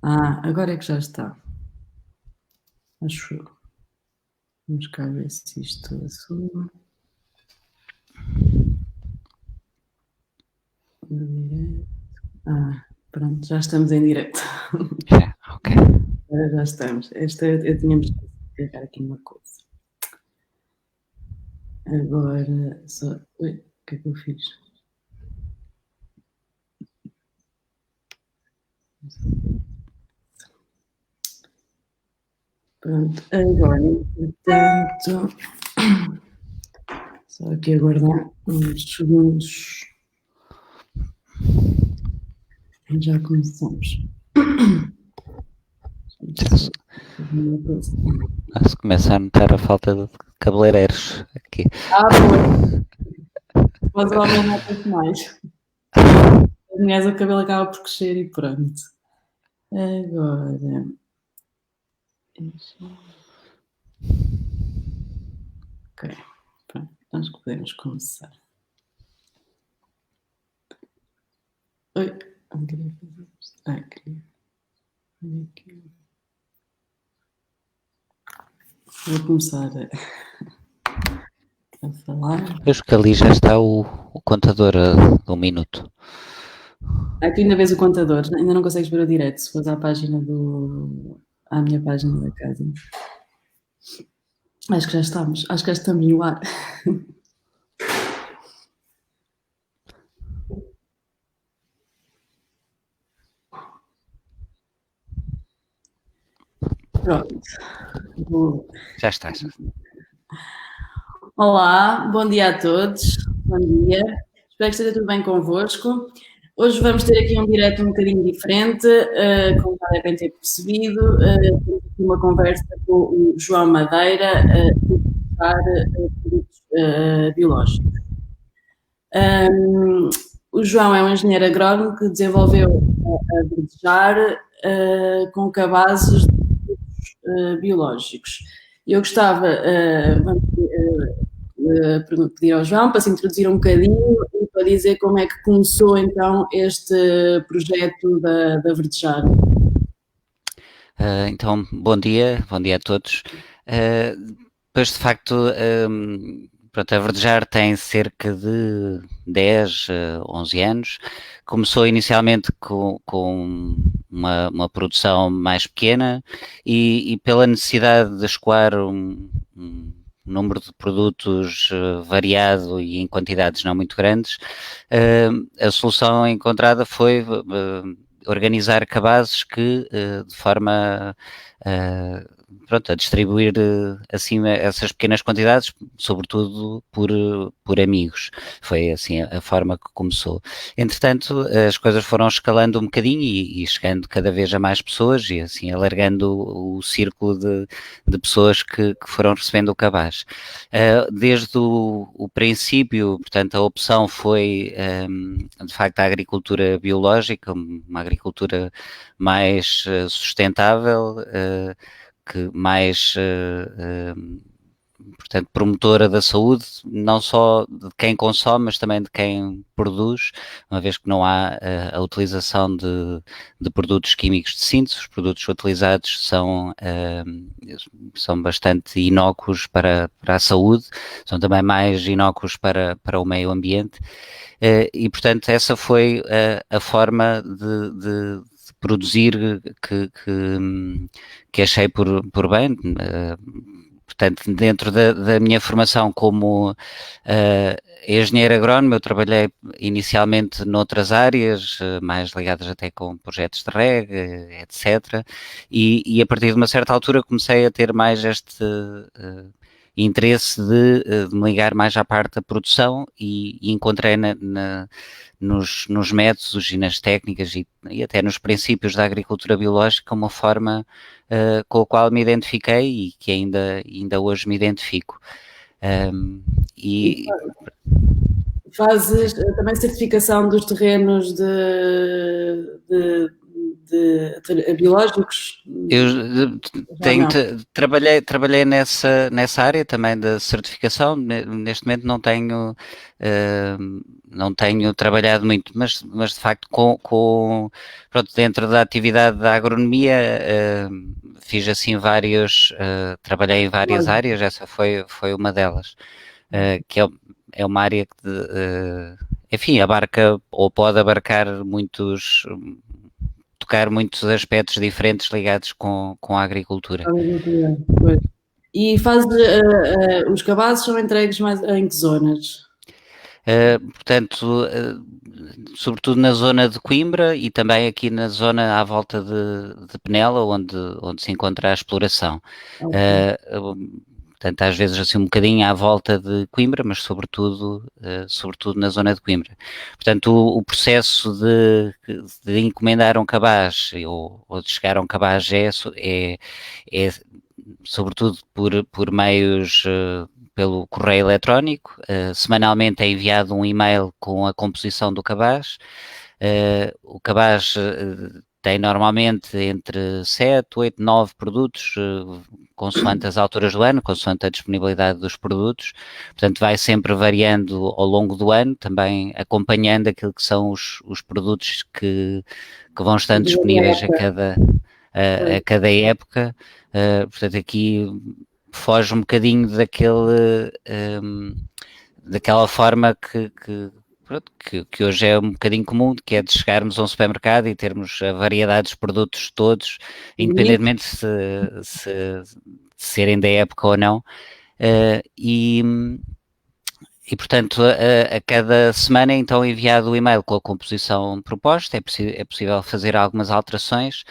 Agora é que já está. Acho eu. Vamos cá ver se isto assume. Pronto, já estamos em direto. Ok. Agora já estamos. Eu tínhamos que carregar aqui uma coisa. Agora só. Ui, o que é que eu fiz? Pronto, agora, portanto, só aqui aguardar uns segundos e já começamos. Se começa a notar a falta de cabeleireiros aqui. Pois. Mas o homem nota-se mais. As mulheres o cabelo acaba por crescer e pronto. Agora. Ok, pronto, acho que podemos começar. Oi, não queria fazer isto. Queria. Olha aqui. Vou começar a falar. Vejo que ali já está o contador do minuto. Tu ainda vês o contador, ainda não consegues ver o direto, se fores à minha página da casa. Acho que já estamos no ar. Pronto. Já está. Olá, bom dia a todos. Bom dia. Espero que esteja tudo bem convosco. Hoje vamos ter aqui um direto um bocadinho diferente, como já devem ter percebido. Temos aqui uma conversa com o João Madeira, produtos biológicos. O João é um engenheiro agrónomo que desenvolveu a verdejar com cabazes de produtos biológicos. Eu gostava, pedir ao João para se introduzir um bocadinho e para dizer como é que começou então este projeto da Verdejar. Então, bom dia a todos. Pois, de facto, pronto, a Verdejar tem cerca de 10, 11 anos. Começou inicialmente com uma produção mais pequena e pela necessidade de escoar um número de produtos variado e em quantidades não muito grandes, a solução encontrada foi organizar cabazes que de forma a distribuir assim essas pequenas quantidades, sobretudo por amigos. Foi assim a forma que começou. Entretanto, as coisas foram escalando um bocadinho e chegando cada vez a mais pessoas e assim alargando o círculo de pessoas que foram recebendo o cabaz. Desde o princípio, portanto, a opção foi de facto a agricultura biológica, uma agricultura mais sustentável, que mais portanto, promotora da saúde, não só de quem consome, mas também de quem produz, uma vez que não há a utilização de produtos químicos de síntese. Os produtos utilizados são bastante inócuos para a saúde, são também mais inócuos para o meio ambiente, e portanto essa foi a forma de produzir que achei por bem. Portanto, dentro da minha formação como engenheiro agrónomo, eu trabalhei inicialmente noutras áreas, mais ligadas até com projetos de REG, etc. E a partir de uma certa altura comecei a ter mais este interesse de me ligar mais à parte da produção e encontrei nos métodos e nas técnicas e até nos princípios da agricultura biológica uma forma com a qual me identifiquei e que ainda hoje me identifico. Fazes também certificação dos terrenos de biológicos? Eu Já não. trabalhei nessa área também da certificação. Neste momento não tenho trabalhado muito, mas de facto pronto, dentro da atividade da agronomia fiz assim trabalhei em várias áreas. Essa foi uma delas, que é uma área que enfim, abarca ou pode abarcar tocar muitos aspectos diferentes ligados com a agricultura. Pois. E os cabazes são entregues mais em que zonas? Portanto, sobretudo na zona de Coimbra e também aqui na zona à volta de Penela, onde se encontra a exploração. Portanto, às vezes assim um bocadinho à volta de Coimbra, mas sobretudo na zona de Coimbra. Portanto, o processo de encomendar um cabaz ou de chegar a um cabaz é sobretudo por meios pelo correio eletrónico. Semanalmente é enviado um e-mail com a composição do cabaz. O cabaz tem normalmente entre 7, 8, 9 produtos, consoante as alturas do ano, consoante a disponibilidade dos produtos. Portanto, vai sempre variando ao longo do ano, também acompanhando aquilo que são os produtos que vão estando disponíveis a cada época. Portanto, aqui foge um bocadinho daquela forma que hoje é um bocadinho comum, que é de chegarmos a um supermercado e termos a variedade dos produtos todos, independentemente de serem da época ou não. E portanto, a cada semana é então enviado o e-mail com a composição proposta. É possível fazer algumas alterações,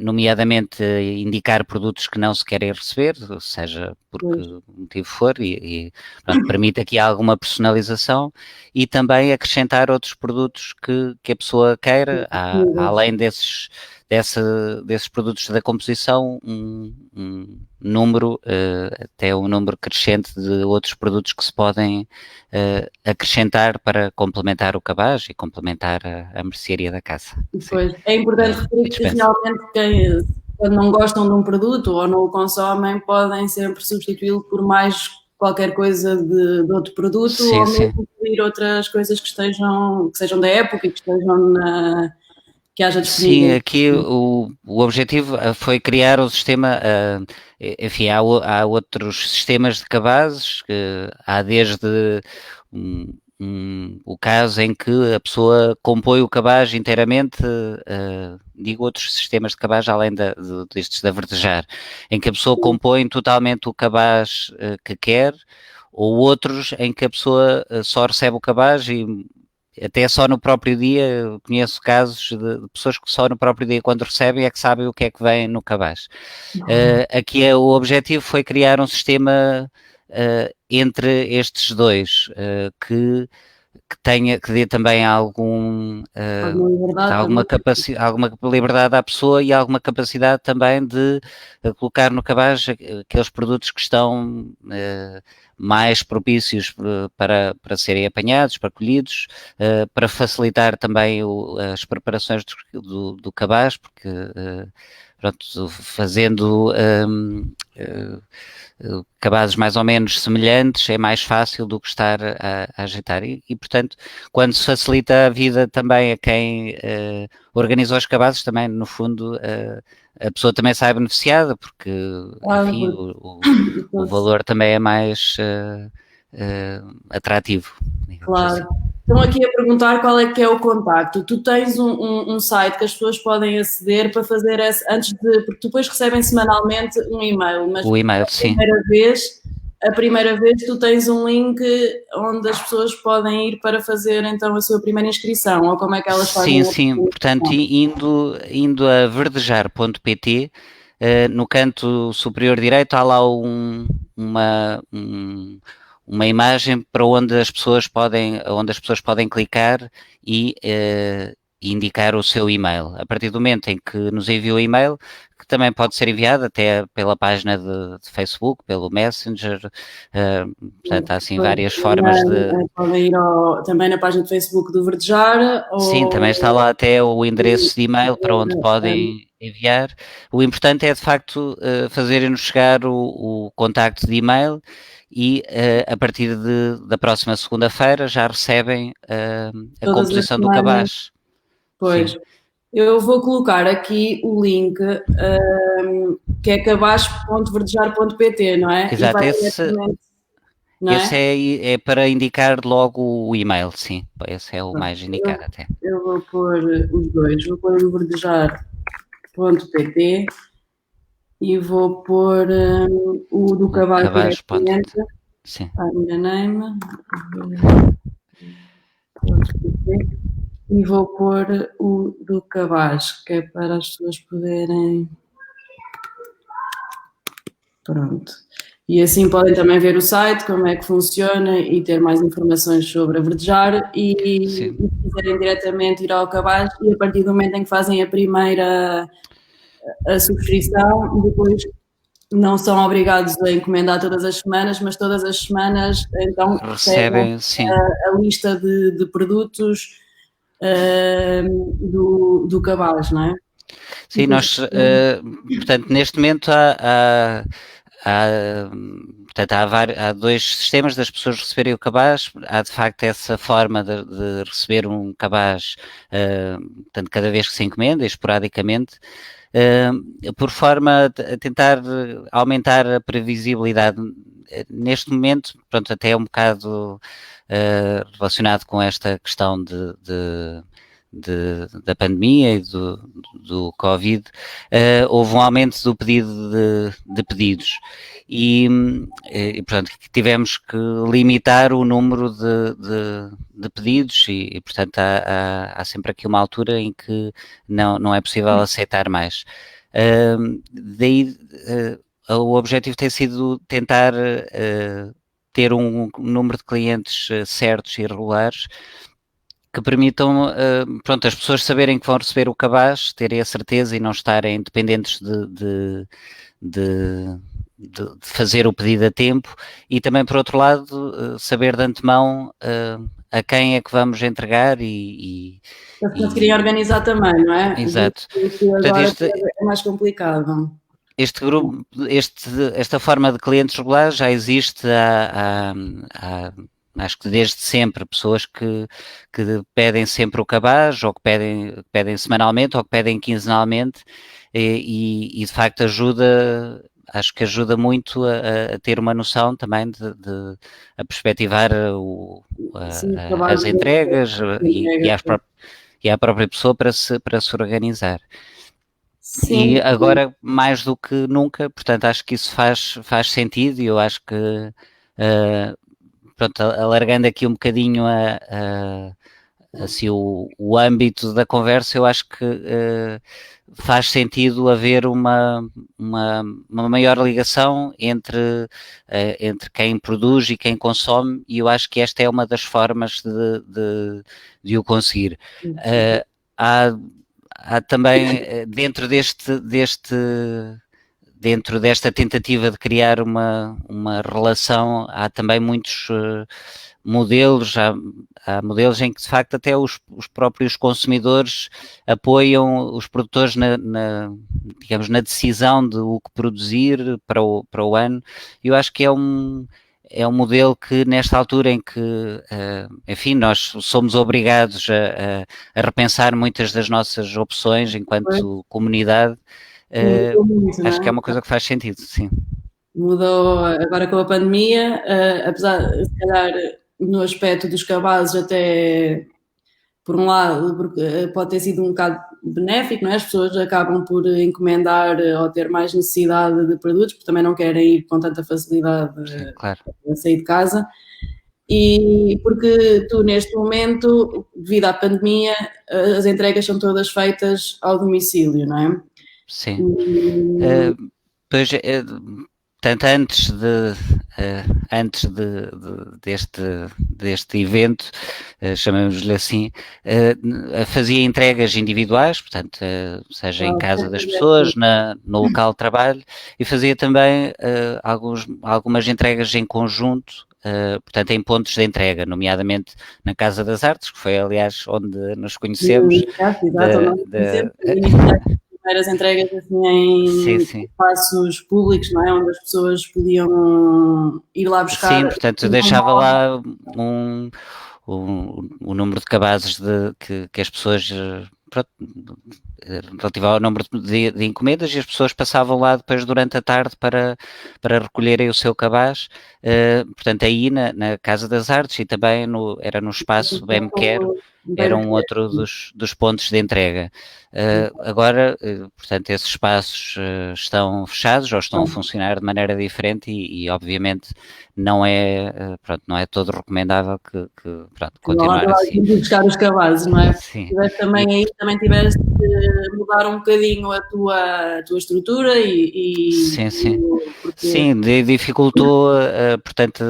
nomeadamente indicar produtos que não se querem receber, seja por que motivo for, e pronto, permite aqui alguma personalização e também acrescentar outros produtos que a pessoa queira, além desses produtos da composição, um número, até um número crescente de outros produtos que se podem acrescentar para complementar o cabaz e complementar a mercearia da caça. Pois, é importante referir que realmente quando não gostam de um produto ou não o consomem, podem sempre substituí-lo por mais qualquer coisa de outro produto, ou mesmo pedir outras coisas que sejam da época e que estejam que haja disponível. Sim, aqui o objetivo foi criar um sistema, enfim, há outros sistemas de cabazes, há desde o caso em que a pessoa compõe o cabaz inteiramente, digo outros sistemas de cabaz além destes da verdejar, em que a pessoa compõe totalmente o cabaz que quer, ou outros em que a pessoa só recebe o cabaz e até só no próprio dia. Eu conheço casos de pessoas que só no próprio dia, quando recebem, é que sabem o que é que vem no cabaz. Aqui o objetivo foi criar um sistema entre estes dois, que dê também alguma liberdade à pessoa e alguma capacidade também de colocar no cabaz aqueles produtos que estão mais propícios para serem apanhados, para colhidos, para facilitar também as preparações do cabaz, porque pronto, fazendo cabazes mais ou menos semelhantes é mais fácil do que estar a ajeitar e, portanto, quando se facilita a vida também a quem organiza os cabazes, também no fundo a pessoa também sai beneficiada, porque enfim, o valor também é mais atrativo. Claro. Assim. Estão aqui a perguntar qual é que é o contacto. Tu tens um site que as pessoas podem aceder para fazer porque depois recebem semanalmente um e-mail, mas o e-mail, sim. A primeira vez tu tens um link onde as pessoas podem ir para fazer então a sua primeira inscrição, ou como é que elas fazem? Sim, portanto, indo a verdejar.pt, no canto superior direito há lá uma imagem para onde as pessoas podem clicar e indicar o seu e-mail. A partir do momento em que nos envia o e-mail, que também pode ser enviado até pela página de Facebook, pelo Messenger, portanto, há assim várias formas de... Podem ir também na página do Facebook do Verdejar, Sim, também está lá até o endereço de e-mail para onde podem enviar. O importante é, de facto, fazerem-nos chegar o contacto de e-mail e a partir da próxima segunda-feira já recebem a composição do cabaz. Pois, sim. Eu vou colocar aqui o link que é cabaz.verdejar.pt, não é? Exato, esse é para indicar logo o e-mail, sim. Esse é o mais indicado até. Eu vou pôr os dois. Vou pôr o verdejar.pt e vou pôr o do cabaz diretamente. Sim. Enganei-me. E vou pôr o do cabaz, que é para as pessoas poderem... Pronto. E assim podem também ver o site, como é que funciona e ter mais informações sobre a Verdejar e se quiserem diretamente ir ao cabaz e a partir do momento em que fazem a primeira subscrição, depois não são obrigados a encomendar todas as semanas, mas todas as semanas então recebem a lista de produtos do cabaz, não é? Sim, nós, portanto, neste momento há dois sistemas das pessoas receberem o cabaz. Há de facto essa forma de receber um cabaz, portanto, cada vez que se encomenda, esporadicamente, por forma a tentar aumentar a previsibilidade. Neste momento, pronto, até é um bocado relacionado com esta questão da pandemia e do Covid, houve um aumento do pedido de pedidos e portanto, tivemos que limitar o número de pedidos e portanto, há sempre aqui uma altura em que não é possível aceitar mais. Daí, o objetivo tem sido tentar ter um número de clientes certos e regulares que permitam, pronto, as pessoas saberem que vão receber o cabaz, terem a certeza e não estarem dependentes de fazer o pedido a tempo e também, por outro lado, saber de antemão a quem é que vamos entregar para conseguirem organizar também, não é? Exato. Agora é mais complicado. Este grupo, esta forma de clientes regulares já existe acho que desde sempre, pessoas que pedem sempre o cabaz, ou que pedem semanalmente, ou que pedem quinzenalmente, e de facto acho que ajuda muito a ter uma noção também a perspectivar as entregas e à própria pessoa para se organizar. Sim. E agora, mais do que nunca, portanto, acho que isso faz sentido e eu acho que pronto, alargando aqui um bocadinho assim, o âmbito da conversa, eu acho que faz sentido haver uma maior ligação entre quem produz e quem consome, e eu acho que esta é uma das formas de o conseguir. Há também, dentro desta tentativa de criar uma relação, há também muitos modelos, há modelos em que de facto até os próprios consumidores apoiam os produtores digamos, na decisão de o que produzir para o ano. Eu acho que é um modelo que nesta altura em que, enfim, nós somos obrigados a repensar muitas das nossas opções enquanto comunidade, acho que é uma coisa que faz sentido, sim. Mudou agora com a pandemia, apesar, se calhar, no aspecto dos cabazes até, por um lado, pode ter sido um bocado benéfico, não é? As pessoas acabam por encomendar ou ter mais necessidade de produtos, porque também não querem ir com tanta facilidade a sair de casa. E porque tu, neste momento, devido à pandemia, as entregas são todas feitas ao domicílio, não é? Sim. Pois, Portanto, deste evento, chamemos-lhe assim, fazia entregas individuais, portanto, seja em casa das pessoas, no local de trabalho, e fazia também algumas entregas em conjunto, portanto, em pontos de entrega, nomeadamente na Casa das Artes, que foi, aliás, onde nos conhecemos. Exato, primeiras entregas assim em espaços públicos, não é? Onde as pessoas podiam ir lá buscar. Sim, portanto, deixava lá o número de cabazes que as pessoas, pronto, relativo ao número de encomendas, e as pessoas passavam lá depois durante a tarde para recolherem o seu cabaz, portanto aí na Casa das Artes, e também era no espaço Bem Me Quer, era um outro dos pontos de entrega. Agora, portanto, esses espaços estão fechados ou estão a funcionar de maneira diferente e obviamente não é, não é todo recomendável que continuar assim. Buscar os cabazes, não é? Sim. Também tiveste de mudar um bocadinho a tua estrutura Sim, dificultou, portanto,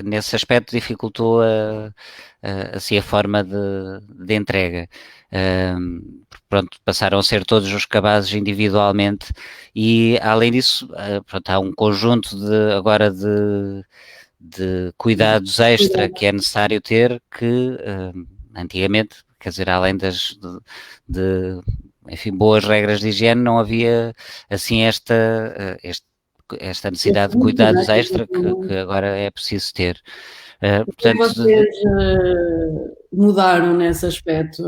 nesse aspecto dificultou assim a forma de entrega. Pronto, passaram a ser todos os cabazes individualmente e, além disso, pronto, há um conjunto agora de cuidados extra que é necessário ter que antigamente, quer dizer, além enfim, boas regras de higiene, não havia assim esta necessidade de cuidados extra que agora é preciso ter. Portanto, vocês mudaram nesse aspecto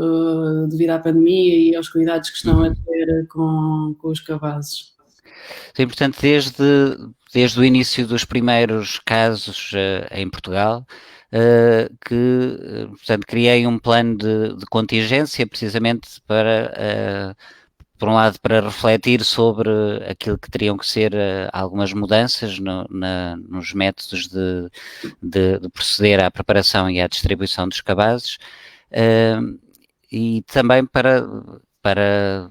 devido à pandemia e aos cuidados que estão a ter com os cabazes? Sim, portanto, desde o início dos primeiros casos em Portugal, portanto, criei um plano de contingência precisamente para, por um lado, para refletir sobre aquilo que teriam que ser algumas mudanças nos métodos de proceder à preparação e à distribuição dos cabazes, e também para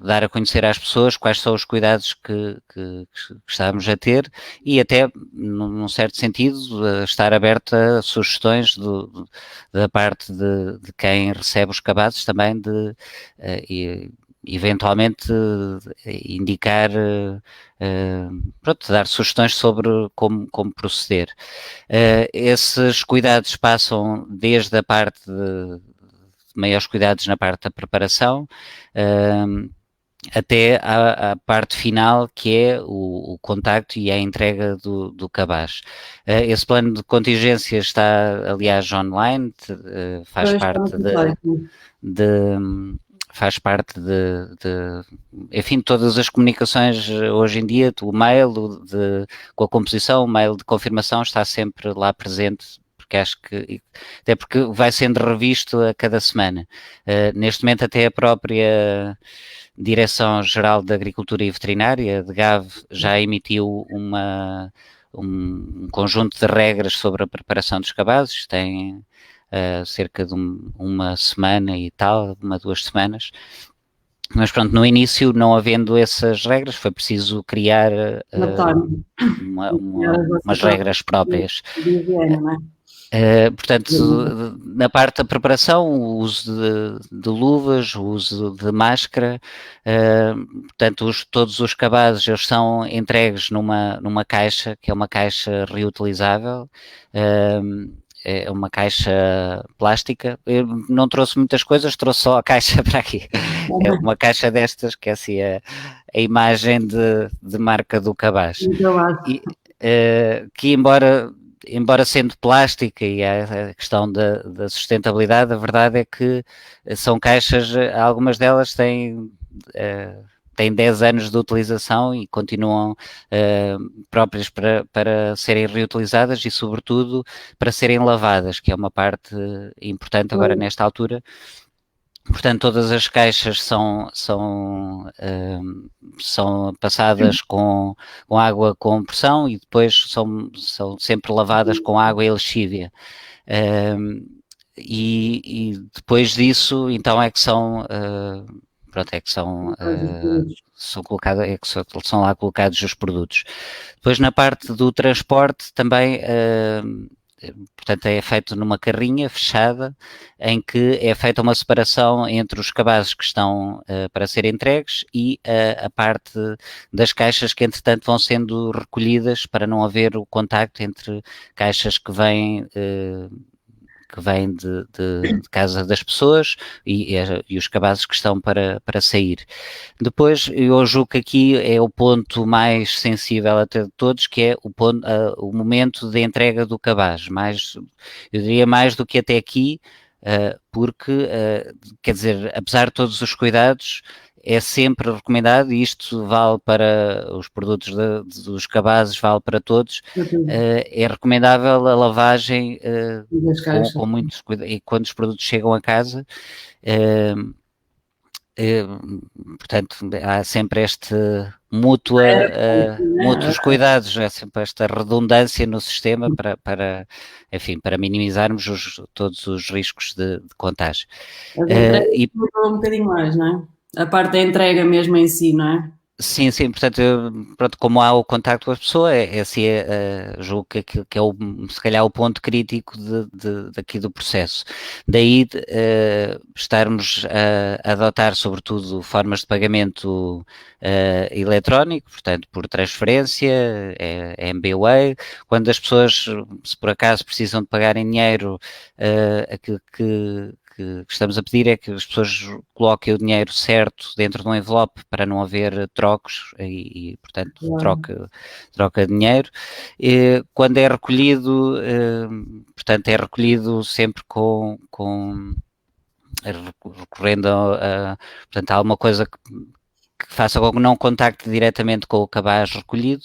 dar a conhecer às pessoas quais são os cuidados que estamos a ter e até, num certo sentido, estar aberta a sugestões da parte de quem recebe os cabazes também eventualmente indicar, dar sugestões sobre como proceder. Esses cuidados passam desde a parte de maiores cuidados na parte da preparação, até à parte final, que é o contacto e a entrega do cabaz. Esse plano de contingência está, aliás, online, faz parte enfim, todas as comunicações hoje em dia, o mail com a composição, o mail de confirmação está sempre lá presente, porque acho que, até porque vai sendo revisto a cada semana. Neste momento até a própria Direção-Geral de Agricultura e Veterinária, de GAV, já emitiu um conjunto de regras sobre a preparação dos cabazes, tem cerca de uma semana e tal, 2 semanas. Mas pronto, no início, não havendo essas regras, foi preciso criar umas regras próprias. Portanto, na parte da preparação, o uso de luvas, o uso de máscara, portanto, todos os cabazes eles são entregues numa caixa, que é uma caixa reutilizável, é uma caixa plástica. Eu não trouxe muitas coisas, trouxe só a caixa para aqui. É uma caixa destas, que é assim a imagem de marca do cabaz. E, que embora sendo plástica e a questão da sustentabilidade, a verdade é que são caixas, algumas delas têm 10 anos de utilização e continuam próprias para serem reutilizadas e, sobretudo, para serem lavadas, que é uma parte importante agora nesta altura. Portanto, todas as caixas são passadas com água com pressão e depois são sempre lavadas com água e lexívia. E depois disso, então, é que são pronto, é que são lá colocados os produtos. Depois na parte do transporte também, portanto, é feito numa carrinha fechada, em que é feita uma separação entre os cabazes que estão para serem entregues e a parte das caixas que, entretanto, vão sendo recolhidas para não haver o contacto entre caixas que vêm de casa das pessoas e os cabazes que estão para sair. Depois, eu julgo que aqui é o ponto mais sensível até de todos, que é o momento de entrega do cabaz, eu diria mais do que até aqui, porque, quer dizer, apesar de todos os cuidados, é sempre recomendado, e isto vale para os produtos dos cabazes, vale para todos, é recomendável a lavagem com muitos cuidados, e quando os produtos chegam a casa, portanto, há sempre mútuos cuidados, é sempre esta redundância no sistema enfim, para minimizarmos todos os riscos de contágio. E um bocadinho mais, não é? A parte da entrega mesmo em si, não é? Sim, portanto, pronto, como há o contacto com a pessoa, julgo que é se calhar o ponto crítico daqui do processo. Daí estarmos a adotar, sobretudo, formas de pagamento eletrónico, portanto, por transferência, MBWay. Quando as pessoas, se por acaso precisam de pagar em dinheiro, aquilo que estamos a pedir é que as pessoas coloquem o dinheiro certo dentro de um envelope para não haver trocos e portanto, troca de dinheiro. Quando é recolhido, portanto, é recolhido sempre recorrendo portanto, a alguma coisa que faça com que não contacte diretamente com o cabaz recolhido,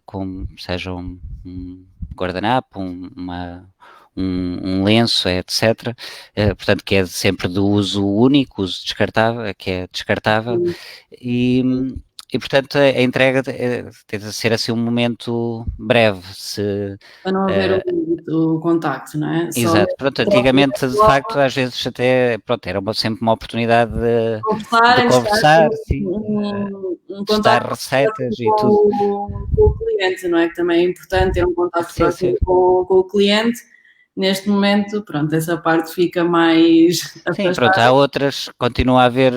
como seja um guardanapo, um lenço, etc. Portanto, que é sempre de uso único, uso descartável, que é descartável, e portanto a entrega tem de ser assim um momento breve. Para não haver o contacto, não é? Exato, pronto, antigamente de facto às vezes até, pronto, era sempre uma oportunidade de conversar, testar receitas e tudo. Com o cliente, não é? Que também é importante ter um contacto próximo com o cliente. Neste momento, pronto, essa parte fica mais afastada. Sim, pronto, há outras, continua a haver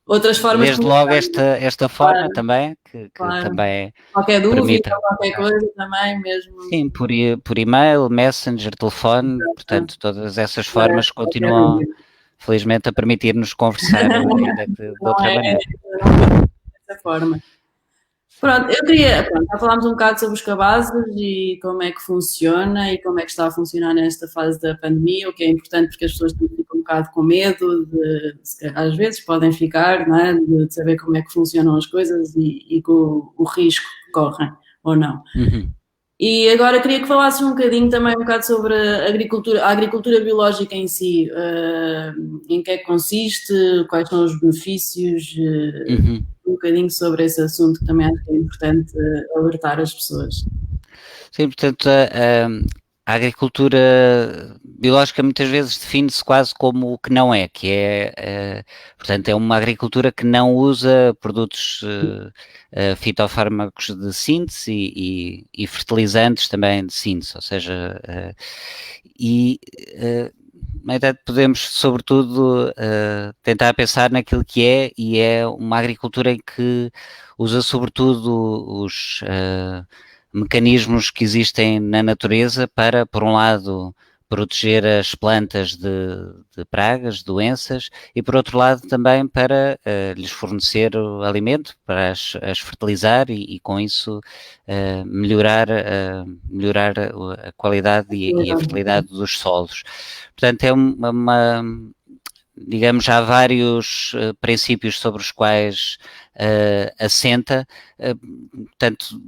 outras formas. Desde logo esta forma também, que também qualquer dúvida, qualquer coisa também mesmo. Sim, por e-mail, messenger, telefone, portanto, todas essas formas continuam, felizmente, a permitir-nos conversar ainda de outra maneira. Dessa forma. Pronto, eu queria, já falámos um bocado sobre os cabazes e como é que funciona e como é que está a funcionar nesta fase da pandemia, o que é importante porque as pessoas ficam um bocado com medo, às vezes podem ficar, não é? De saber como é que funcionam as coisas e com o risco que correm ou não. Uhum. E agora queria que falasses um bocado sobre a agricultura biológica em si, em que é que consiste, quais são os benefícios, um bocadinho sobre esse assunto que também acho que é importante alertar as pessoas. Sim, portanto, a agricultura biológica muitas vezes define-se quase como o que não é, que é, portanto, é uma agricultura que não usa produtos fitofármacos de síntese e fertilizantes também de síntese, ou seja, na verdade podemos sobretudo tentar pensar naquilo que é, e é uma agricultura em que usa sobretudo os mecanismos que existem na natureza para, por um lado, proteger as plantas de pragas, doenças, e por outro lado também para lhes fornecer o alimento, para as fertilizar e com isso melhorar a qualidade e a fertilidade dos solos. Portanto, é digamos, há vários princípios sobre os quais assenta, portanto,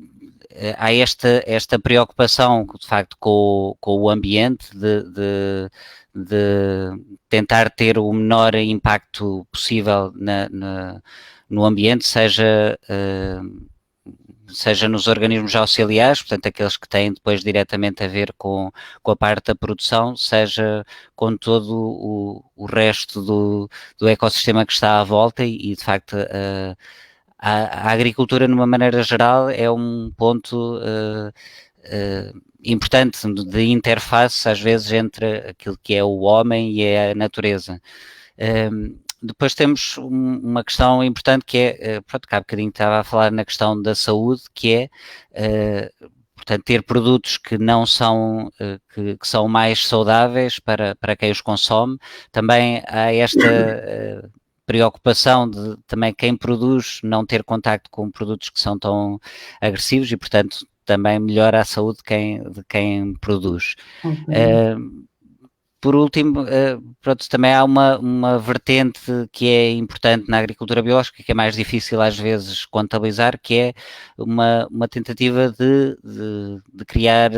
há esta preocupação, de facto, com o ambiente, de tentar ter o menor impacto possível no ambiente, seja seja nos organismos auxiliares, portanto aqueles que têm depois diretamente a ver com a parte da produção, seja com todo o resto do ecossistema que está à volta e de facto a agricultura, numa maneira geral, é um ponto importante de interface, às vezes, entre aquilo que é o homem e a natureza. Depois temos uma questão importante que é, pronto, que há bocadinho estava a falar na questão da saúde, que é, portanto, ter produtos que não são, que são mais saudáveis para quem os consome. Também há esta preocupação de também quem produz não ter contacto com produtos que são tão agressivos e, portanto, também melhora a saúde de quem produz. Okay. Por último, pronto, também há uma vertente que é importante na agricultura biológica, que é mais difícil às vezes contabilizar, que é uma tentativa de criar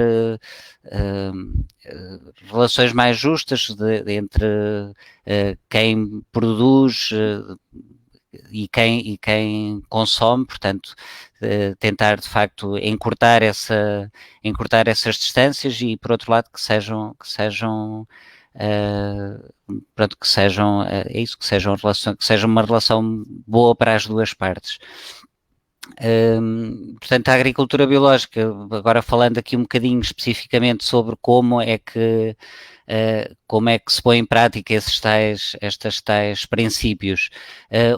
relações mais justas entre quem produz e quem consome, portanto, tentar de facto encurtar essas distâncias e, por outro lado, que sejam pronto, que sejam é isso, que seja uma relação boa para as duas partes. Portanto, a agricultura biológica, agora falando aqui um bocadinho especificamente sobre como é que se põe em prática estes tais princípios,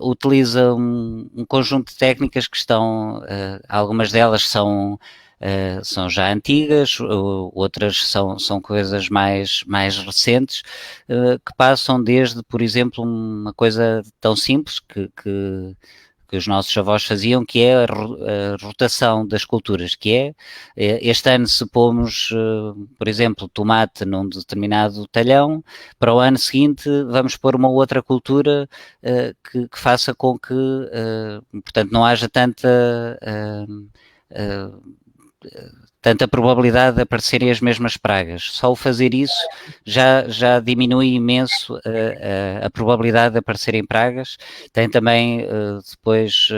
utiliza um conjunto de técnicas que estão, algumas delas são já antigas, outras são coisas mais recentes, que passam desde, por exemplo, uma coisa tão simples que os nossos avós faziam, que é a rotação das culturas, que é, este ano se pomos, por exemplo, tomate num determinado talhão, para o ano seguinte vamos pôr uma outra cultura que faça com que, portanto, não haja tanta probabilidade de aparecerem as mesmas pragas. Só o fazer isso já diminui imenso a probabilidade de aparecerem pragas. Tem também depois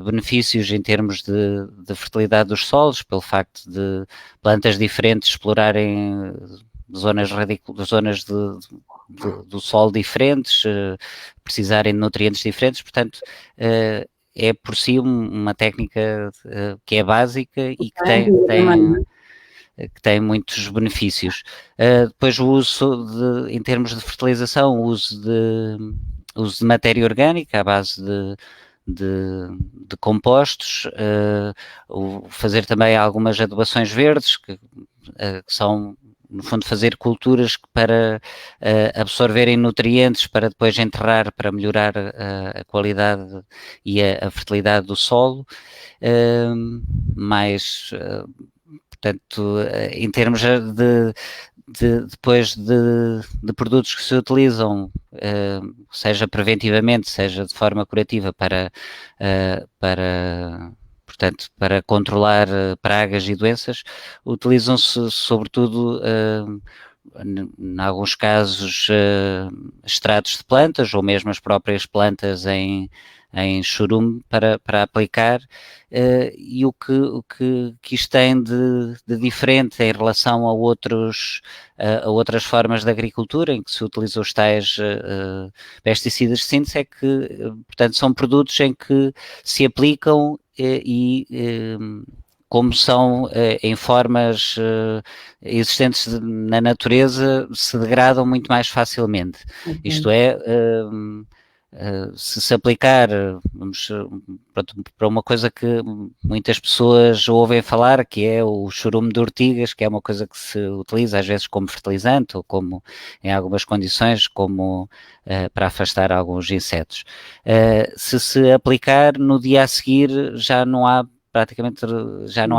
benefícios em termos de fertilidade dos solos, pelo facto de plantas diferentes explorarem zonas do solo diferentes, precisarem de nutrientes diferentes, portanto é por si uma técnica que é básica e que tem muitos benefícios. Depois o uso em termos de fertilização, o uso de matéria orgânica à base de compostos, fazer também algumas adubações verdes, que são, no fundo, fazer culturas para absorverem nutrientes para depois enterrar, para melhorar a qualidade e a fertilidade do solo. Portanto, em termos depois de produtos que se utilizam, seja preventivamente, seja de forma curativa portanto, para controlar pragas e doenças, utilizam-se sobretudo, em alguns casos, extratos de plantas ou mesmo as próprias plantas em churume para aplicar, e o que isto tem de diferente em relação a outras formas de agricultura em que se utilizam os tais pesticidas de síntese é que, portanto, são produtos em que se aplicam como são em formas existentes na natureza, se degradam muito mais facilmente. Okay. Isto é, se aplicar, para uma coisa que muitas pessoas ouvem falar, que é o churume de ortigas, que é uma coisa que se utiliza às vezes como fertilizante ou como, em algumas condições, como para afastar alguns insetos. Se aplicar, no dia a seguir já não há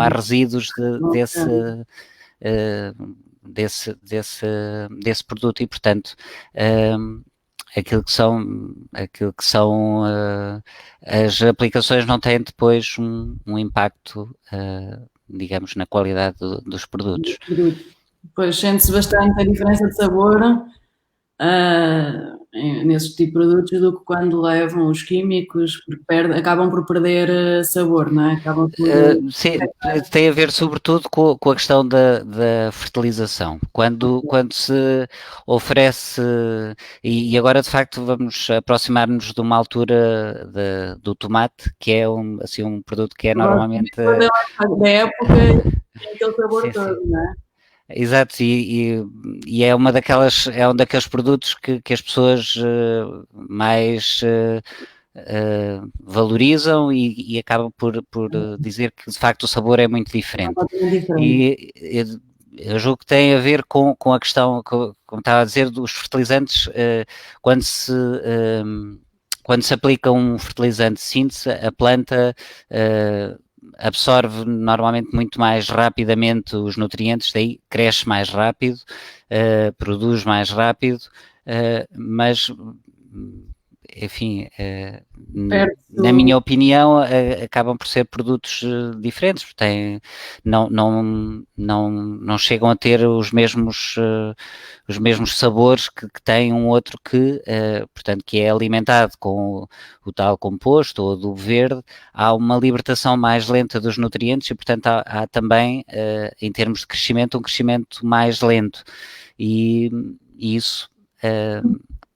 resíduos desse produto e, portanto, aquilo que são as aplicações não têm depois um impacto, digamos, na qualidade dos produtos. Pois sente-se bastante a diferença de sabor nesses tipo de produtos do que quando levam os químicos, porque acabam por perder sabor, não é? Acabam por. Sim, tem a ver sobretudo com a questão da fertilização. Quando se oferece, e agora de facto vamos aproximar-nos de uma altura do tomate, que é assim, um produto que é normalmente. Da época tem aquele sabor Sim, todo, sim. não é? Exato, e é é um daqueles produtos que as pessoas mais valorizam e acabam por dizer que de facto o sabor é muito diferente. Completamente diferente. E eu julgo que tem a ver com a questão, como estava a dizer, dos fertilizantes, quando se. Quando se aplica um fertilizante de síntese, a planta absorve normalmente muito mais rapidamente os nutrientes, daí cresce mais rápido, produz mais rápido, mas enfim, na minha opinião, acabam por ser produtos diferentes, porque não chegam a ter os mesmos sabores que tem um outro portanto, que é alimentado com o tal composto ou adubo verde. Há uma libertação mais lenta dos nutrientes e, portanto, há também, em termos de crescimento, um crescimento mais lento. E isso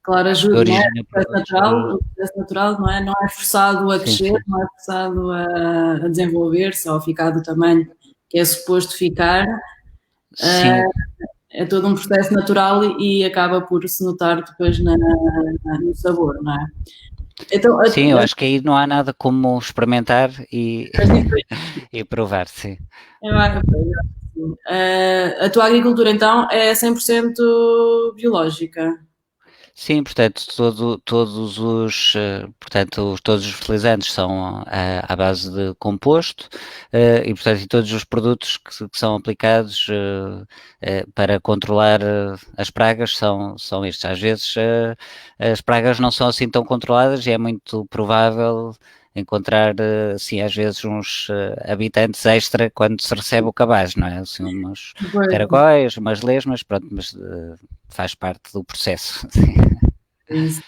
claro, ajuda, não é? origina O processo natural não é forçado a crescer, sim. não é forçado a desenvolver-se ou a ficar do tamanho que é suposto ficar. Sim. É todo um processo natural e acaba por se notar depois no sabor, não é? Então, sim, eu acho que aí não há nada como experimentar e provar, sim. A tua agricultura, então, é 100% biológica? Sim, portanto, todos os fertilizantes são à base de composto e, portanto, todos os produtos que são aplicados para controlar as pragas são estes. Às vezes as pragas não são assim tão controladas e é muito provável encontrar, assim, às vezes uns habitantes extra quando se recebe o cabaz, não é? Assim, uns caracóis, umas lesmas, pronto, mas faz parte do processo. Isso.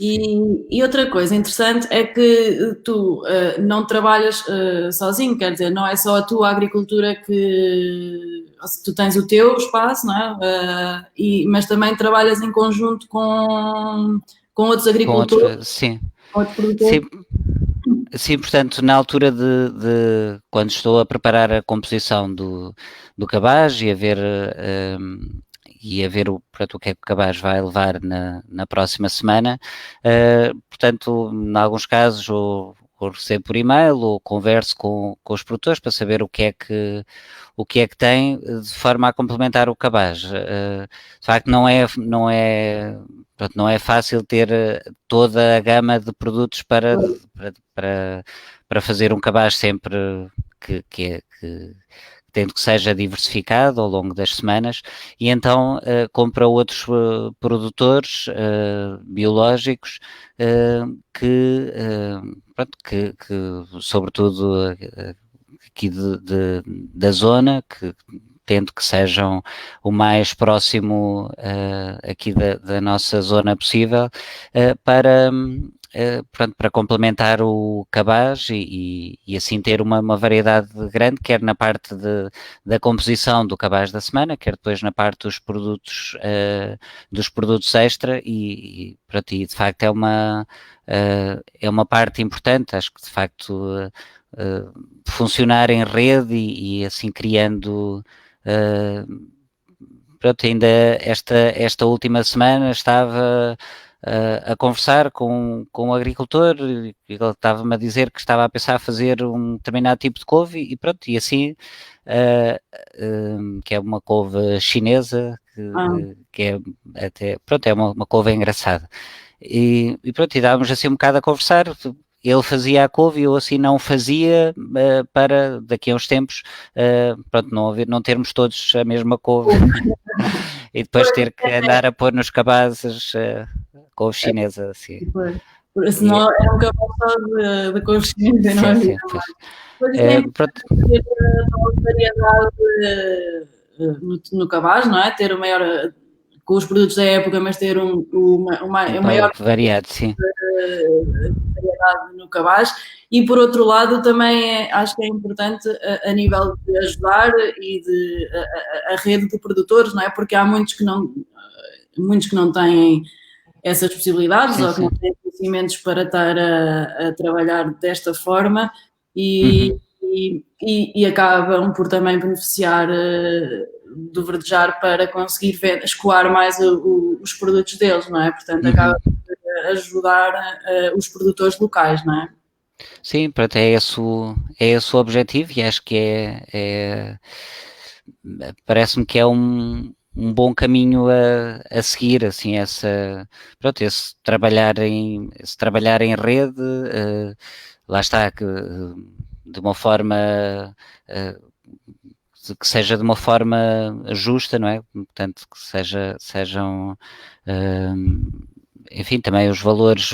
E outra coisa interessante é que tu não trabalhas sozinho, quer dizer, não é só a tua agricultura tu tens o teu espaço, não é? Mas também trabalhas em conjunto com outros agricultores, sim. com outros produtores. Sim, portanto, na altura de quando estou a preparar a composição do cabaz e a ver o que é que o cabaz vai levar na próxima semana, portanto, em alguns casos ou recebo por e-mail ou converso com os produtores para saber o que é que tem de forma a complementar o cabaz. De facto, não é fácil ter toda a gama de produtos para fazer um cabaz sempre que tendo que seja diversificado ao longo das semanas, e então compra outros produtores biológicos que sobretudo aqui da zona, que tento que sejam o mais próximo aqui da nossa zona possível, para complementar o cabaz e assim ter uma variedade grande, quer na parte da composição do cabaz da semana, quer depois na parte dos produtos extra e de facto é uma parte importante. Acho que de facto funcionar em rede e assim criando ainda esta última semana estava a conversar com um agricultor e ele estava-me a dizer que estava a pensar fazer um determinado tipo de couve e assim que é uma couve chinesa que é até, é uma couve engraçada e estávamos assim um bocado a conversar. Ele fazia a couve e eu assim não fazia para daqui a uns tempos não termos todos a mesma couve e depois ter que andar a pôr nos cabazes couve chinesa assim. Senão era um cabaz só de couve chinesa, não havia variedade no cabaz, não é? Ter o maior com os produtos da época, mas ter um maior variado, sim. variedade no cabaz. E por outro lado também acho que é importante a nível de ajudar e de a rede de produtores, não é? Porque há muitos que não têm essas possibilidades, Sim, ou que não têm conhecimentos para estar a trabalhar desta forma e acabam por também beneficiar do verdejar para conseguir escoar mais os produtos deles, não é? Portanto, acaba por ajudar os produtores locais, não é? Sim, pronto, é esse o objetivo e acho que parece-me que é um bom caminho a seguir, assim, pronto, esse trabalhar em rede, lá está, que de uma forma que seja de uma forma justa, não é? Portanto, que sejam enfim, também os valores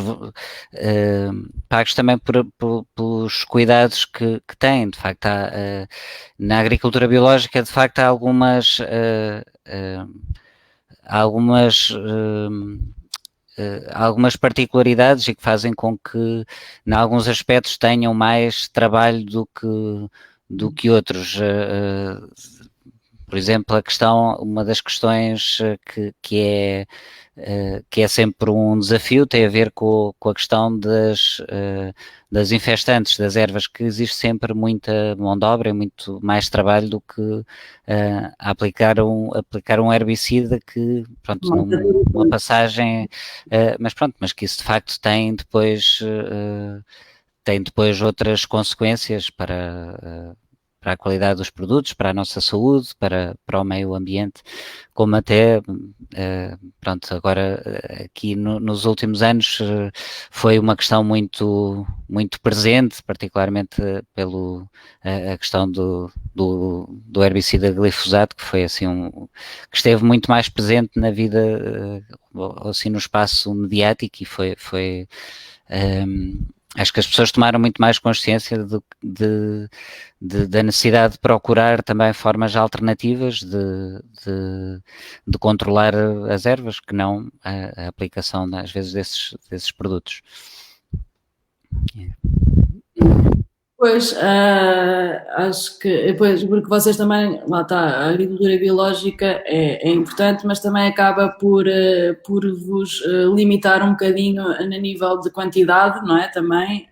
pagos também pelos cuidados que têm. De facto, na agricultura biológica, de facto, há algumas particularidades e que fazem com que, em alguns aspectos, tenham mais trabalho do que outros. Por exemplo, uma das questões que é sempre um desafio, tem a ver com a questão das infestantes, das ervas, que existe sempre muita mão de obra e muito mais trabalho do que aplicar um herbicida que, pronto, numa passagem, mas que isso de facto tem depois outras consequências para a qualidade dos produtos, para a nossa saúde, para o meio ambiente, como até, pronto, agora aqui nos últimos anos foi uma questão muito, muito presente, particularmente a questão do herbicida glifosato, que foi assim que esteve muito mais presente na vida, assim no espaço mediático, e foi acho que as pessoas tomaram muito mais consciência da necessidade de procurar também formas alternativas de controlar as ervas, que não a aplicação, às vezes, desses produtos. Pois, acho que, pois, porque vocês também, lá está, a agricultura biológica é importante, mas também acaba por vos limitar um bocadinho a nível de quantidade, não é? Também,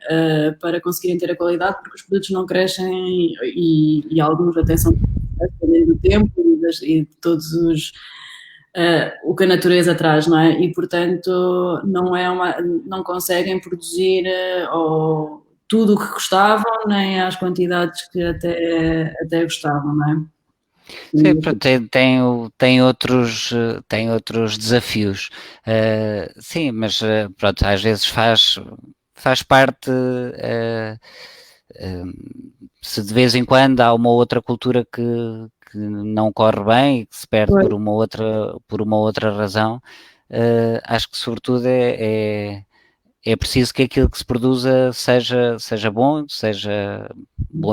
para conseguirem ter a qualidade, porque os produtos não crescem e alguns até são dependendo do tempo e de todos o que a natureza traz, não é? E, portanto, não conseguem produzir ou tudo o que gostavam, nem às quantidades que até gostavam, não é? Sim, pronto, tem outros desafios. Sim, mas pronto, às vezes faz parte. Se de vez em quando há uma outra cultura que não corre bem e que se perde por uma outra razão, acho que sobretudo é preciso que aquilo que se produza seja bom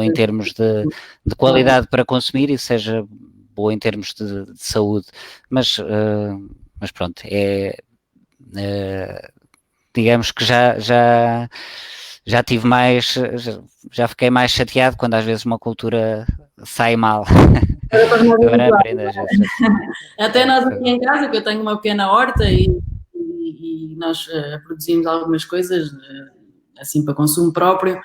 em termos de qualidade para consumir e seja bom em termos de saúde. Mas pronto, digamos que já tive já fiquei mais chateado quando às vezes uma cultura sai mal. Agora aprendo às vezes. Até nós aqui em casa, que eu tenho uma pequena horta e nós produzimos algumas coisas assim para consumo próprio.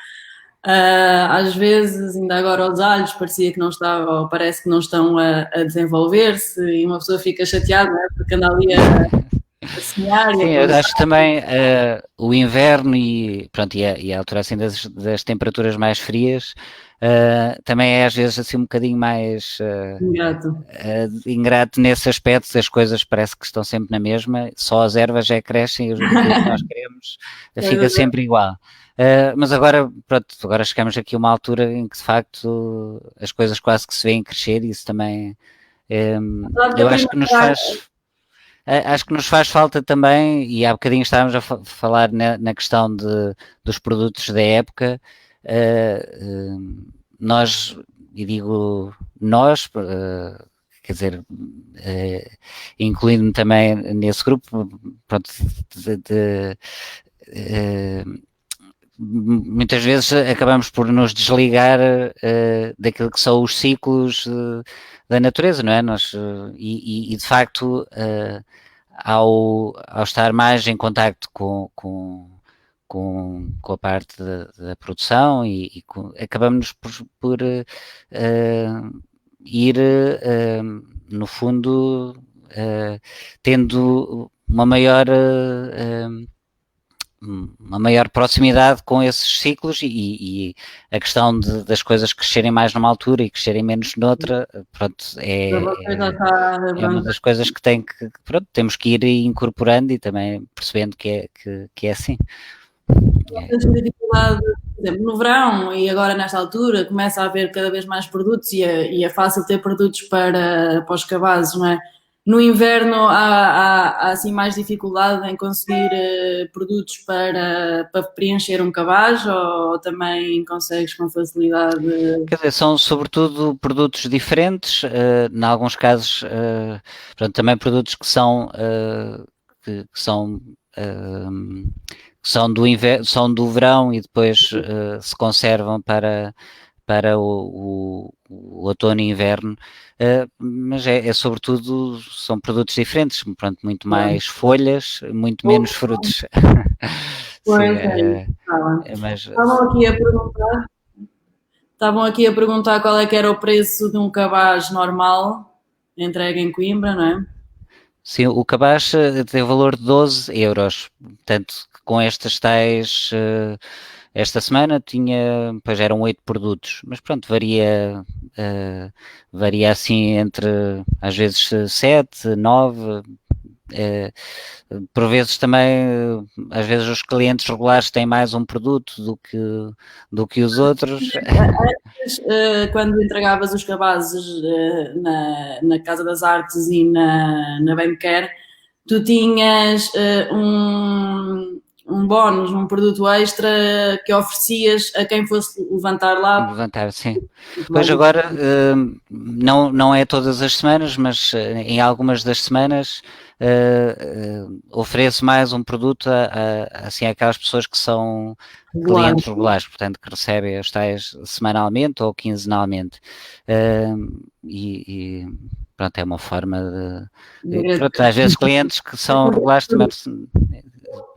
Às vezes, ainda agora os alhos parecia que não estavam, ou parece que não estão a desenvolver-se e uma pessoa fica chateada, não é? Porque anda ali a semear. Sim, eu acho que também o inverno e a altura assim das temperaturas mais frias também é às vezes assim um bocadinho mais ingrato nesse aspecto. As coisas parece que estão sempre na mesma, só as ervas crescem e aquilo que nós queremos fica sempre igual. Mas agora chegamos aqui a uma altura em que de facto as coisas quase que se vêem crescer e isso também eu acho que nos faz falta também, e há bocadinho estávamos a falar na questão dos produtos da época. Nós, e digo nós, quer dizer, incluindo-me também nesse grupo, pronto, muitas vezes acabamos por nos desligar daquilo que são os ciclos da natureza, não é? E de facto, ao estar mais em contacto com a parte da produção acabamos por ir, no fundo, tendo uma maior proximidade com esses ciclos e a questão das coisas crescerem mais numa altura e crescerem menos noutra, pronto, é uma das coisas que pronto, temos que ir incorporando e também percebendo que é assim. Dificuldade, por exemplo, no verão e agora nesta altura começa a haver cada vez mais produtos e é fácil ter produtos para os cabazes, não é? No inverno há assim mais dificuldade em conseguir produtos para preencher um cabaz ou também consegues com facilidade? Quer dizer, são sobretudo produtos diferentes, em alguns casos, portanto, também produtos que são são do verão e depois se conservam para o outono e inverno, mas sobretudo são produtos diferentes, pronto, muito mais folhas, muito menos frutos. Pois Mas estavam aqui a perguntar qual é que era o preço de um cabaz normal entregue em Coimbra, não é? Sim, o cabaz tem o valor de 12 euros, portanto, com estas tais, esta semana pois eram 8 produtos, mas pronto, varia assim entre, às vezes, 7, 9, por vezes também, às vezes os clientes regulares têm mais um produto do que os outros. Antes, quando entregavas os cabazes na Casa das Artes e na Bemcare, tu tinhas um bónus, um produto extra que oferecias a quem fosse levantar lá. Levantar, sim. Pois agora, não é todas as semanas, mas em algumas das semanas ofereço mais um produto assim, àquelas pessoas que são clientes regulares, portanto, que recebem os tais semanalmente ou quinzenalmente. E pronto, é uma forma de... Pronto, às vezes clientes que são regulares também...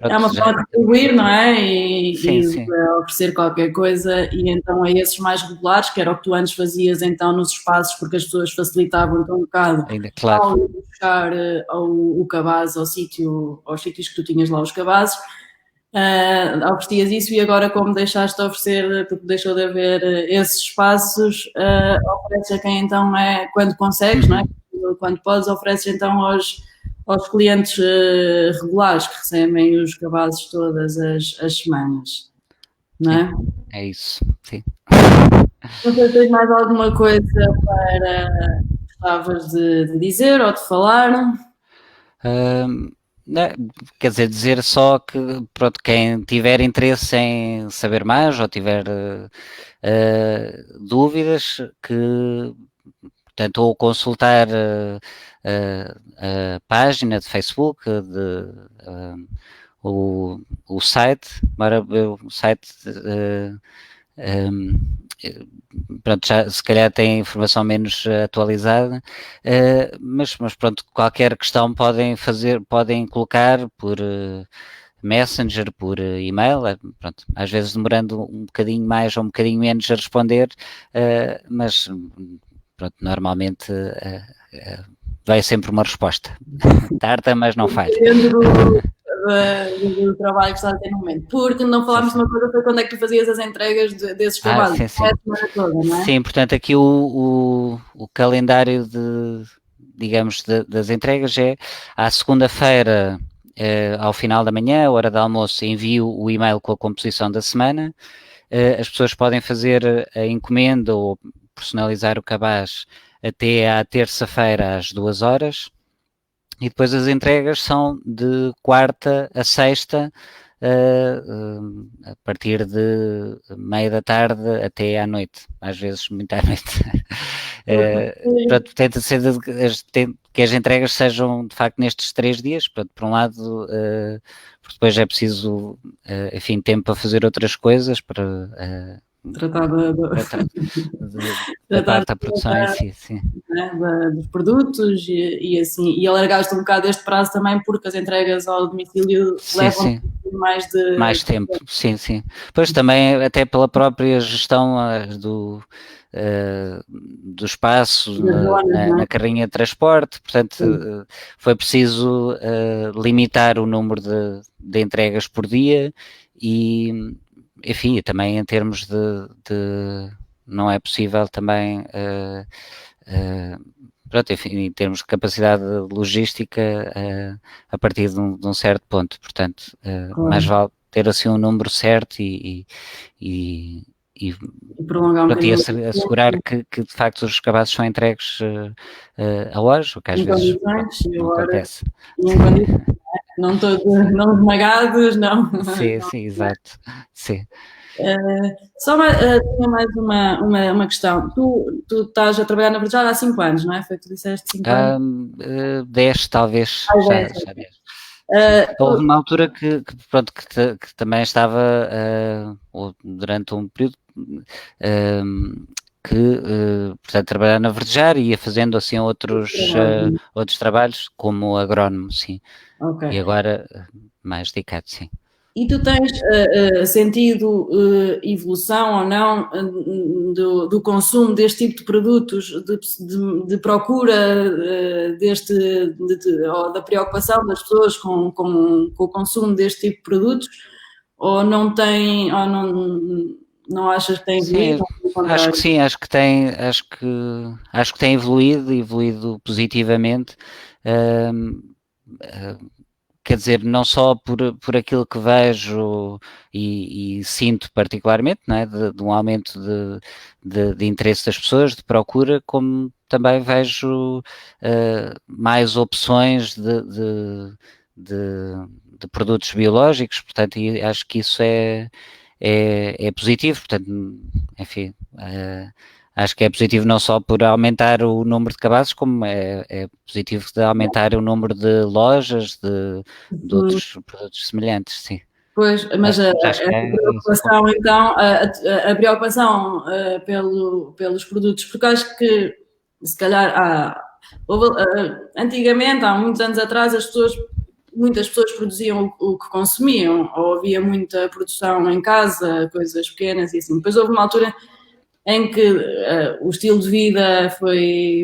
É uma forma de retribuir, não é? Sim. Oferecer qualquer coisa, e então a esses mais regulares, que era o que tu antes fazias então nos espaços, porque as pessoas facilitavam então um bocado claro. ao ir buscar o cabaz aos sítios que tu tinhas lá os cabazes, oferecias isso, e agora como deixaste de oferecer, porque deixou de haver esses espaços, ofereces a quem então quando consegues, não é? Quando podes, ofereces então aos clientes regulares que recebem os cabazes todas as semanas, não é? É isso, sim. Não sei se tens mais alguma coisa para gostavas de dizer ou de falar? Quer dizer só que, pronto, quem tiver interesse em saber mais ou tiver dúvidas, que portanto, ou consultar a página de Facebook, o site, o site, pronto, já se calhar tem informação menos atualizada, mas pronto, qualquer questão podem colocar por Messenger, por e-mail, pronto, às vezes demorando um bocadinho mais ou um bocadinho menos a responder, mas pronto, normalmente vai sempre uma resposta. Tarda, mas não falha. Do trabalho que estás a ter no momento. Porque não falámos de uma coisa, foi quando é que tu fazias as entregas desses trabalhos? Sim. Toda, não é? Sim, portanto aqui o calendário digamos, das entregas é à segunda-feira, ao final da manhã, hora de almoço, envio o e-mail com a composição da semana. As pessoas podem fazer a encomenda ou personalizar o cabaz até à terça-feira às 2 horas, e depois as entregas são de quarta a sexta, a partir de meia da tarde até à noite, às vezes muito à noite. Pronto, tenta ser que as entregas sejam de facto nestes 3 dias. Pronto, por um lado, porque depois é preciso, enfim, tempo para fazer outras coisas, para tratar da parte da produção em si, sim. Né, dos produtos e assim, e alargaste um bocado este prazo também porque as entregas ao domicílio levam mais tempo, sim. Pois também até pela própria gestão do espaço na carrinha de transporte, portanto foi preciso limitar o número de entregas por dia e, enfim, também em termos de não é possível também pronto, enfim, em termos de capacidade logística a partir de um certo ponto, portanto mais vale ter assim um número certo e prolongar um bocadinho assegurar que de facto os cabazes são entregues a horas, o que às vezes não acontece. Não esmagados, não. Sim, exato. Sim. Só tinha mais uma questão. Tu estás a trabalhar na Verdade há 5 anos, não é? Foi o que tu disseste, 5 anos? 10 talvez, já 10. Houve uma altura que também estava durante um período portanto, trabalhar na Verdejar e ia fazendo assim outros trabalhos como agrónomo, sim. Okay. E agora mais dedicado, sim. E tu tens sentido evolução ou não do consumo deste tipo de produtos, de procura ou da preocupação das pessoas com o consumo deste tipo de produtos? Ou não tem, ou não achas que tem evoluído? Acho que sim, acho que tem evoluído positivamente. Quer dizer, não só por aquilo que vejo e sinto particularmente, não é? de um aumento de interesse das pessoas, de procura, como também vejo mais opções de produtos biológicos, portanto, e acho que isso é positivo, portanto, enfim, acho que é positivo não só por aumentar o número de cabazes, como é positivo de aumentar o número de lojas, de outros produtos semelhantes, sim. Pois, mas a preocupação, então, a preocupação pelos produtos, porque acho que, se calhar, antigamente, há muitos anos atrás, muitas pessoas produziam o que consumiam, ou havia muita produção em casa, coisas pequenas e assim. Depois houve uma altura em que o estilo de vida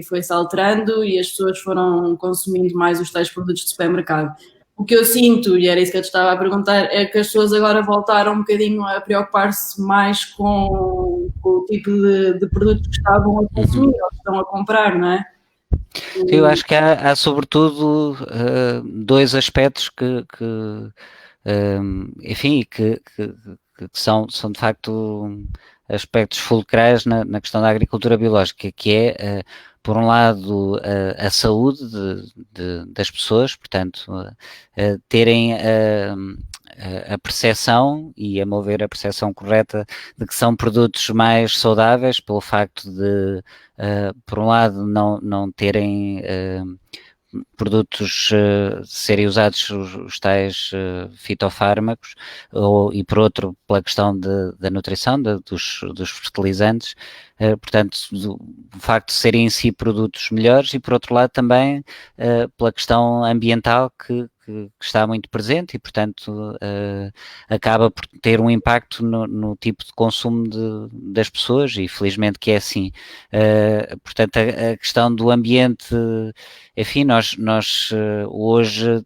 foi-se alterando e as pessoas foram consumindo mais os tais produtos de supermercado. O que eu sinto, e era isso que eu te estava a perguntar, é que as pessoas agora voltaram um bocadinho a preocupar-se mais com o tipo de produtos que estavam a consumir ou que estão a comprar, não é? Eu acho que há sobretudo 2 aspectos enfim, que são de facto aspectos fulcrais na questão da agricultura biológica, que é, por um lado, a saúde das pessoas, portanto, terem a percepção, e a meu ver a percepção correta, de que são produtos mais saudáveis, pelo facto de, por um lado, não terem produtos serem usados os tais fitofármacos e por outro pela questão da nutrição, dos fertilizantes, portanto do facto de serem em si produtos melhores e por outro lado também pela questão ambiental que está muito presente e portanto acaba por ter um impacto no tipo de consumo das pessoas e felizmente que é assim. Portanto a questão do ambiente, enfim, nós hoje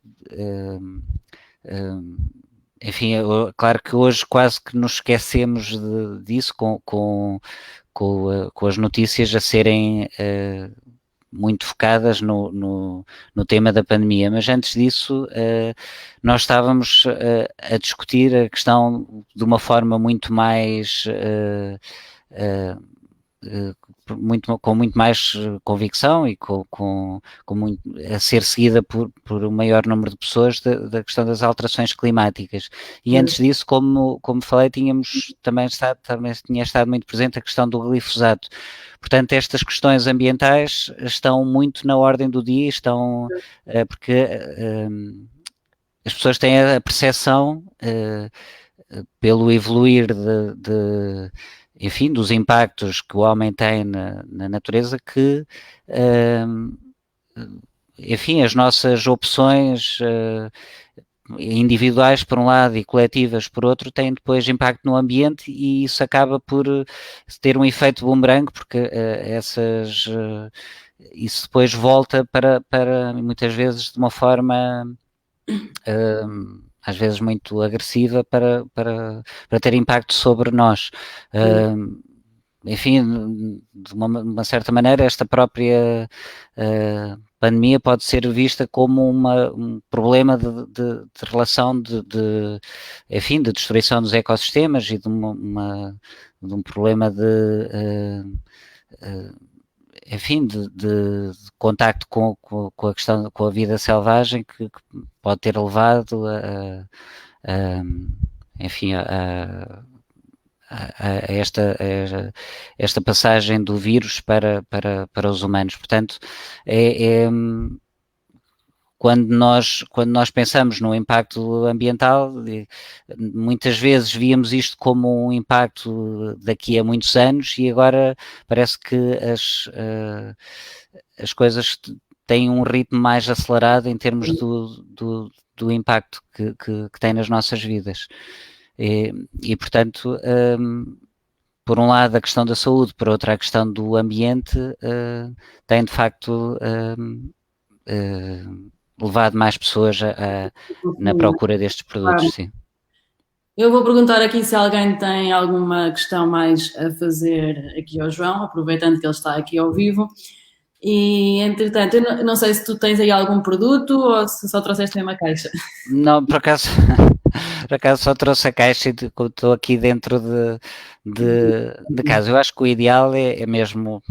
enfim, claro que hoje quase que nos esquecemos disso com as notícias a serem muito focadas no tema da pandemia, mas antes disso nós estávamos a discutir a questão de uma forma muito mais com muito mais convicção e a ser seguida por um maior número de pessoas da questão das alterações climáticas. E antes disso, como falei, também tinha estado muito presente a questão do glifosato. Portanto, estas questões ambientais estão muito na ordem do dia, porque as pessoas têm a percepção, pelo evoluir enfim, dos impactos que o homem tem na natureza, que, enfim, as nossas opções individuais por um lado e coletivas por outro têm depois impacto no ambiente, e isso acaba por ter um efeito bumerangue, porque isso depois volta para muitas vezes de uma forma às vezes muito agressiva para ter impacto sobre nós. Enfim, de uma certa maneira, esta própria pandemia pode ser vista como um problema de relação enfim, de destruição dos ecossistemas e de um problema enfim, de contacto com a questão, com a vida selvagem, que pode ter levado enfim, a esta passagem do vírus para os humanos. Portanto, quando nós pensamos no impacto ambiental, muitas vezes víamos isto como um impacto daqui a muitos anos, e agora parece que as coisas têm um ritmo mais acelerado em termos do impacto que tem nas nossas vidas. E portanto, por um lado a questão da saúde, por outro a questão do ambiente, tem de facto levado mais pessoas na procura destes produtos, sim. Eu vou perguntar aqui se alguém tem alguma questão mais a fazer aqui ao João, aproveitando que ele está aqui ao vivo. E, entretanto, eu não sei se tu tens aí algum produto ou se só trouxeste mesmo a caixa. Não, por acaso só trouxe a caixa e estou aqui dentro de casa. Eu acho que o ideal é mesmo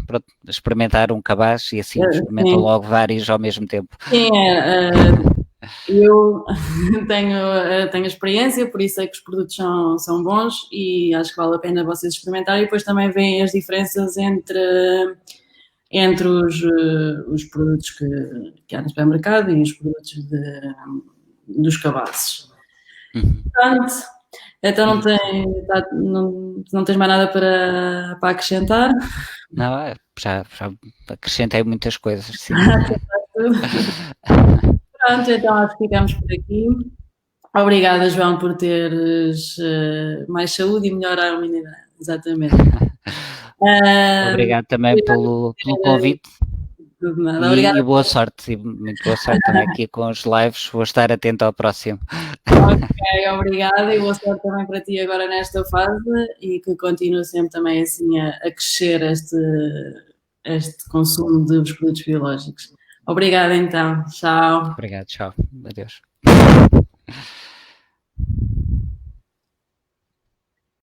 experimentar um cabaz, e assim experimentam logo vários ao mesmo tempo. Sim, eu tenho experiência, por isso é que os produtos são bons, e acho que vale a pena vocês experimentarem, e depois também veem as diferenças entre os produtos que há no supermercado e os produtos dos cabazes. Portanto, então não tens mais nada para acrescentar? Não, já acrescentei muitas coisas, sim. Pronto, então acho que ficamos por aqui. Obrigada, João, por teres mais saúde e melhor harmonia. Exatamente. Obrigado também pelo convite. E boa sorte, e muito boa sorte também aqui com os lives. Vou estar atento ao próximo. Ok, obrigada, e boa sorte também para ti agora nesta fase, e que continue sempre também assim a crescer este consumo dos produtos biológicos. Obrigada então, tchau. Obrigado, tchau, adeus.